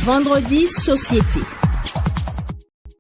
Vendredi société.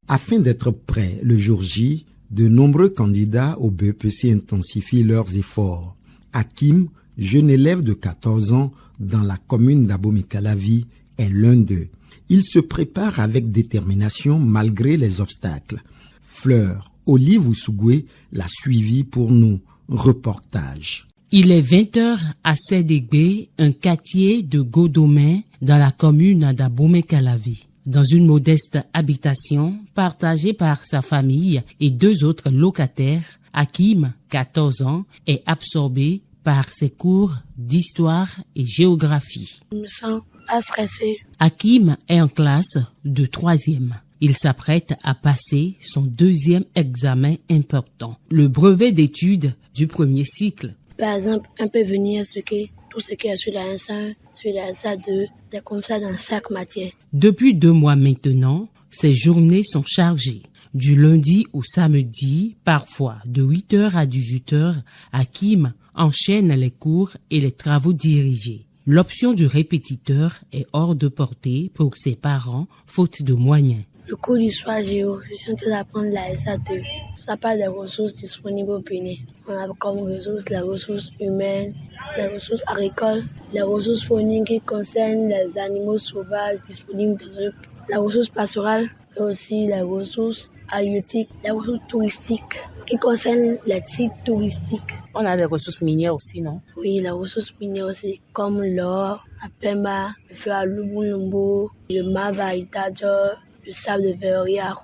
Afin d'être prêts le jour J, de nombreux candidats au BEPC intensifient leurs efforts. Hakim, jeune élève de 14 ans dans la commune d'Abomey-Calavi, est l'un d'eux. Il se prépare avec détermination malgré les obstacles. Fleur Olive Ousougoué l'a suivi pour nous. Reportage. Il est 20h à Sédégbé, un quartier de Godomé dans la commune d'Abomey-Calavi. Dans une modeste habitation partagée par sa famille et 2 autres locataires, Hakim, 14 ans, est absorbé par ses cours d'histoire et géographie. Je me sens pas stressé. Hakim est en classe de 3e. Il s'apprête à passer son 2e examen important, le brevet d'études du premier cycle. Par exemple, on peut venir expliquer tout ce qu'il y a sur la S1, sur la S2, c'est comme ça dans chaque matière. Depuis 2 mois maintenant, ses journées sont chargées. Du lundi au samedi, parfois de 8h à 18h, Hakim enchaîne les cours et les travaux dirigés. L'option du répétiteur est hors de portée pour ses parents, faute de moyens. Le cours d'histoire géo, je suis en train d'apprendre la SA2. Ça parle des ressources disponibles au Bénin. On a comme ressources les ressources humaines, les ressources agricoles, les ressources fauniques qui concernent les animaux sauvages disponibles dans eux, les ressources pastorales et aussi les ressources halieutiques, les ressources touristiques qui concernent les sites touristiques. On a des ressources minières aussi, non? Oui, les ressources minières aussi, comme l'or, la pemba, le feu à Lubulumbo, le Mavaïtadjo, le sable de Verria,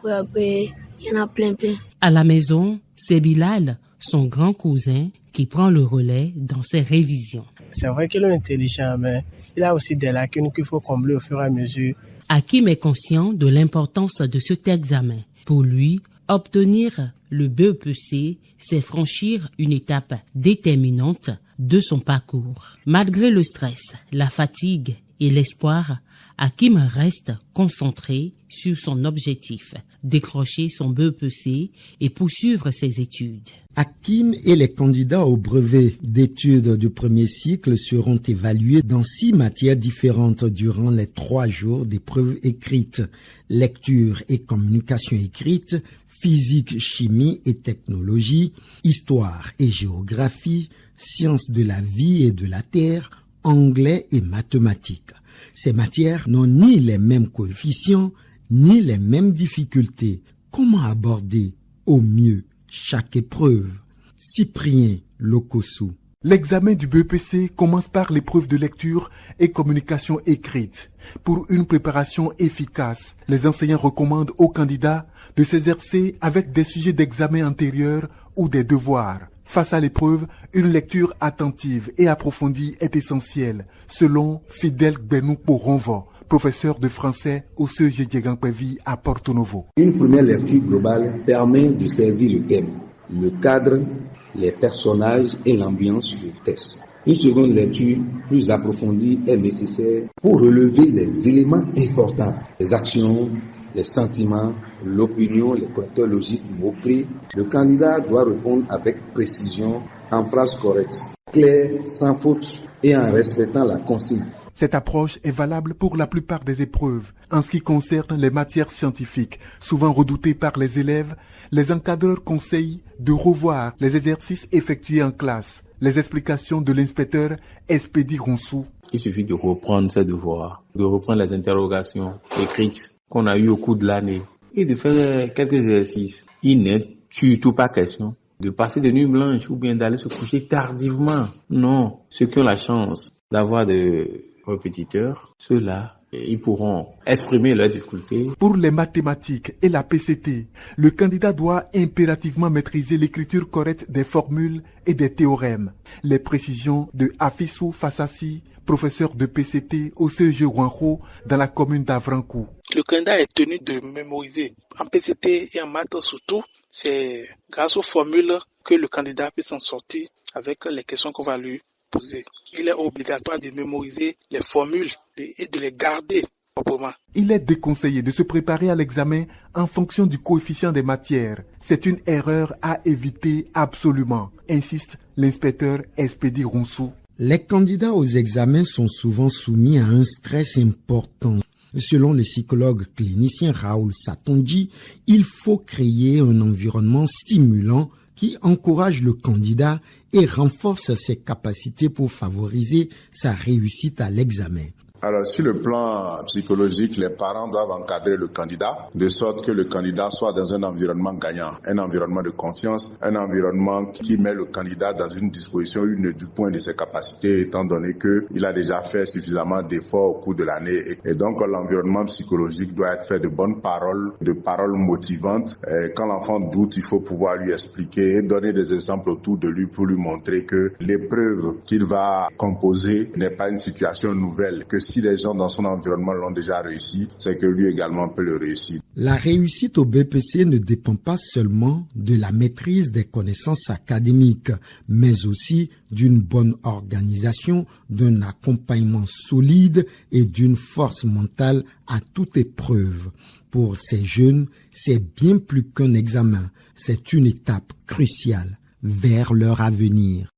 il y en a plein. À la maison, c'est Bilal, son grand cousin, qui prend le relais dans ses révisions. C'est vrai qu'il est intelligent, mais il a aussi des lacunes qu'il faut combler au fur et à mesure. Hakim est conscient de l'importance de cet examen. Pour lui, obtenir le BEPC, c'est franchir une étape déterminante de son parcours. Malgré le stress, la fatigue et l'espoir, Hakim reste concentré sur son objectif, décrocher son BEPC et poursuivre ses études. Hakim et les candidats au brevet d'études du premier cycle seront évalués dans 6 matières différentes durant les 3 jours d'épreuves écrites, lecture et communication écrite, physique, chimie et technologie, histoire et géographie, sciences de la vie et de la terre, anglais et mathématiques. Ces matières n'ont ni les mêmes coefficients, ni les mêmes difficultés. Comment aborder au mieux chaque épreuve? Cyprien Lokossou. L'examen du BEPC commence par l'épreuve de lecture et communication écrite. Pour une préparation efficace, les enseignants recommandent aux candidats de s'exercer avec des sujets d'examen antérieurs ou des devoirs. Face à l'épreuve, une lecture attentive et approfondie est essentielle, selon Fidel Benou-Poronvo, professeur de français au CEG Djegangpevi à Porto Novo. Une première lecture globale permet de saisir le thème, le cadre, les personnages et l'ambiance du texte. Une seconde lecture plus approfondie est nécessaire pour relever les éléments importants, les actions, les sentiments, l'opinion, les pointeurs logiques, mots-clés. Le candidat doit répondre avec précision, en phrases correctes, claires, sans faute et en respectant la consigne. Cette approche est valable pour la plupart des épreuves. En ce qui concerne les matières scientifiques, souvent redoutées par les élèves, les encadreurs conseillent de revoir les exercices effectués en classe. Les explications de l'inspecteur Espédi Ronsou. Il suffit de reprendre ses devoirs, de reprendre les interrogations écrites qu'on a eues au cours de l'année et de faire quelques exercices. Il n'est surtout pas question de passer de nuit blanche ou bien d'aller se coucher tardivement. Non, ceux qui ont la chance d'avoir des répétiteurs, ceux-là, ils pourront exprimer leurs difficultés. Pour les mathématiques et la PCT, le candidat doit impérativement maîtriser l'écriture correcte des formules et des théorèmes. Les précisions de Afissou Fassassi, professeur de PCT au CEG Ouancho dans la commune d'Avrankou. Le candidat est tenu de mémoriser. En PCT et en maths surtout, c'est grâce aux formules que le candidat peut s'en sortir avec les questions qu'on va lui poser. Il est obligatoire de mémoriser les formules et de les garder proprement. Il est déconseillé de se préparer à l'examen en fonction du coefficient des matières. C'est une erreur à éviter absolument, insiste l'inspecteur Espédi Ronsou. Les candidats aux examens sont souvent soumis à un stress important. Selon le psychologue clinicien Raoul Satonji, il faut créer un environnement stimulant qui encourage le candidat et renforce ses capacités pour favoriser sa réussite à l'examen. Alors, sur le plan psychologique, les parents doivent encadrer le candidat de sorte que le candidat soit dans un environnement gagnant, un environnement de confiance, un environnement qui met le candidat dans une disposition où il ne doute point de ses capacités étant donné qu'il a déjà fait suffisamment d'efforts au cours de l'année. Et donc, l'environnement psychologique doit être fait de bonnes paroles, de paroles motivantes. Et quand l'enfant doute, il faut pouvoir lui expliquer et donner des exemples autour de lui pour lui montrer que l'épreuve qu'il va composer n'est pas une situation nouvelle, que si les gens dans son environnement l'ont déjà réussi, c'est que lui également peut le réussir. La réussite au BEPC ne dépend pas seulement de la maîtrise des connaissances académiques, mais aussi d'une bonne organisation, d'un accompagnement solide et d'une force mentale à toute épreuve. Pour ces jeunes, c'est bien plus qu'un examen, c'est une étape cruciale vers leur avenir.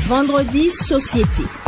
Vendredi Société.